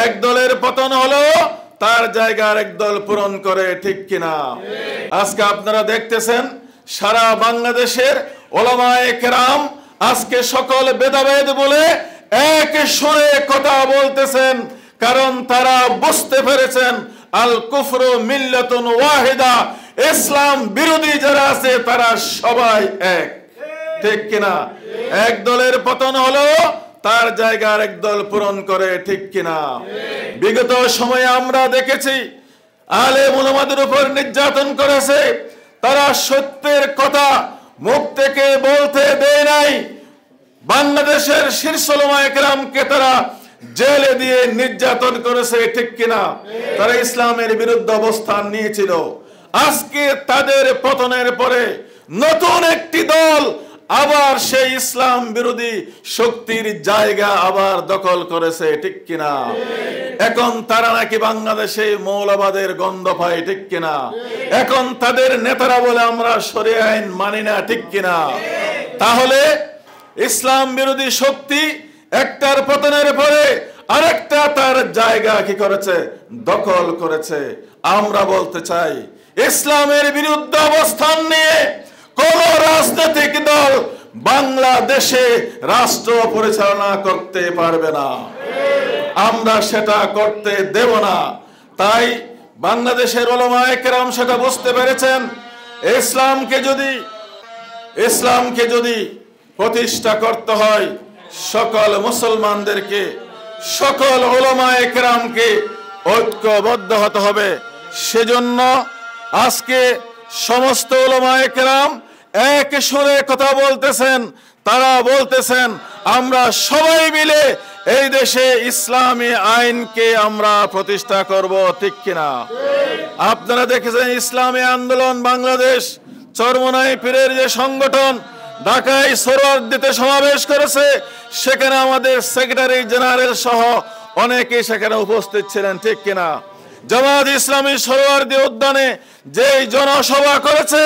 এক দলের পতন হলো তার জায়গা আরেক দল পূরণ করে, ঠিক কিনা? আজকে আপনারা দেখতেছেন সারা বাংলাদেশের উলামায়ে কেরাম আজকে সকল ভেদাভেদ বলে এক সুরে কথা বলতেছেন, কারণ তারা বুঝতে পেরেছেন আল কুফরু মিল্লাতুন ওয়াহিদা, ইসলাম বিরোধী যারা আছে তারা সবাই এক, ঠিক কিনা? এক দলের পতন হলো তার জায়গা আরেক দল পূরণ করে, ঠিক কিনা? বিগত সময়ে আমরা দেখেছি আলেম উলামাদের উপর নির্যাতন করেছে, তারা সত্যের কথা মুখ থেকে বলতে দেয় নাই। বাংলাদেশের শীর্ষ উলামায়ে কেরামকে তারা জেলে দিয়ে নির্যাতন করেছে, ঠিক কিনা? তারা ইসলামের বিরুদ্ধে অবস্থান নিয়েছিল। আজকে তাদের পতনের পরে নতুন একটি দল আবার সেই ইসলাম বিরোধী শক্তির জায়গা আবার দখল করেছে, ঠিক কিনা? এখন তারা নাকি বাংলাদেশে মৌলবাদের গন্ধ পায়, ঠিক কিনা? এখন তাদের নেতারা বলে আমরা শরিয়া আইন মানি না, ঠিক কিনা? তাহলে ইসলাম বিরোধী শক্তি একটার পতনের পরে আরেকটা তার জায়গা কি করেছে? দখল করেছে। আমরা বলতে চাই ইসলামের বিরুদ্ধে অবস্থান নিয়ে কোন রাজনৈতিক দল বাংলাদেশে রাষ্ট্র পরিচালনা করতে পারবে না, আমরা সেটা করতে দেব না। তাই বাংলাদেশের উলামায়ে কেরাম সেটা বুঝতে পেরেছেন, ইসলামকে যদি প্রতিষ্ঠা করতে হয় সকল মুসলমানদেরকে, সকল উলামায়ে কেরামকে ঐক্যবদ্ধ হতে হবে। সেজন্য আজকে সমস্ত উলামায়ে কেরাম এক সুরে কথা বলতেছেন। তারা বলতেছেন আমরা সবাই মিলে এই দেশে ইসলামী আইনকে আমরা প্রতিষ্ঠা করব, ঠিক কিনা? আপনারা দেখেছেন ইসলামী আন্দোলন বাংলাদেশ চরমোনাই পীরের যে সংগঠন ঢাকায় সোহরাওয়ার্দীতে সমাবেশ করেছে, সেখানে আমাদের সেক্রেটারি জেনারেল সহ অনেকেই সেখানে উপস্থিত ছিলেন, ঠিক কিনা? জামাত ইসলামী সোহরাওয়ার্দী উদ্যানে যে জনসভা করেছে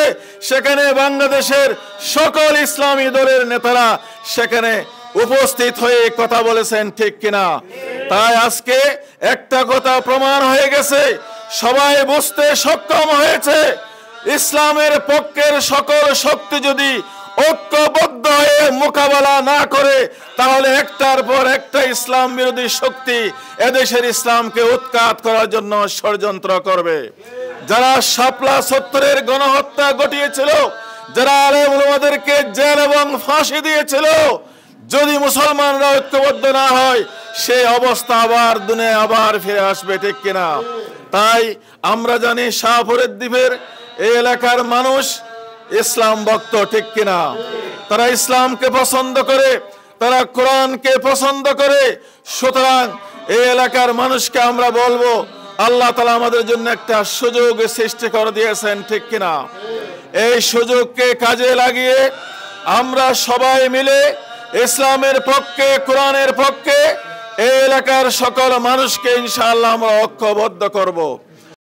সেখানে বাংলাদেশের সকল ইসলামী দলের নেতারা সেখানে উপস্থিত হয়ে কথা বলেছেন, ঠিক কিনা? তাই আজকে একটা কথা প্রমাণ হয়ে গেছে, সবাই বুঝতে সক্ষম হয়েছে ইসলামের পক্ষের সকল শক্তি যদি ঐক্যবদ্ধ হয়ে মোকাবেলা না করে তাহলে একটার পর একটা ইসলাম বিরোধী শক্তি এদেশের ইসলামকে উৎখাত করার জন্য ষড়যন্ত্র করবে। যারা শাপলা ৭০-এর গণহত্যা ঘটিয়েছিল, যারা আলেম উলামাদেরকে জেল এবং ফাঁসি দিয়েছিল, যদি মুসলমানরা ঐক্যবদ্ধ না হয় সেই অবস্থা আবার দুনিয়ায় আবার ফিরে আসবে, ঠিক কিনা? তাই আমরা জানি শাহপুরের দ্বীপের এই এলাকার মানুষ ইসলাম ভক্ত, ঠিক কিনা? তারা ইসলামকে পছন্দ করে, তারা কোরআনকে পছন্দ করে। সুতরাং এই এলাকার মানুষকে আমরা বলবো আল্লাহ তাআলা আমাদের জন্য একটা সুযোগ সৃষ্টি করে দিয়েছেন, ঠিক কিনা? এই সুযোগকে কাজে লাগিয়ে আমরা সবাই মিলে ইসলামের পক্ষে, কোরআনের পক্ষে এই এলাকার সকল মানুষকে ইনশাআল্লাহ আমরা ঐক্যবদ্ধ করব।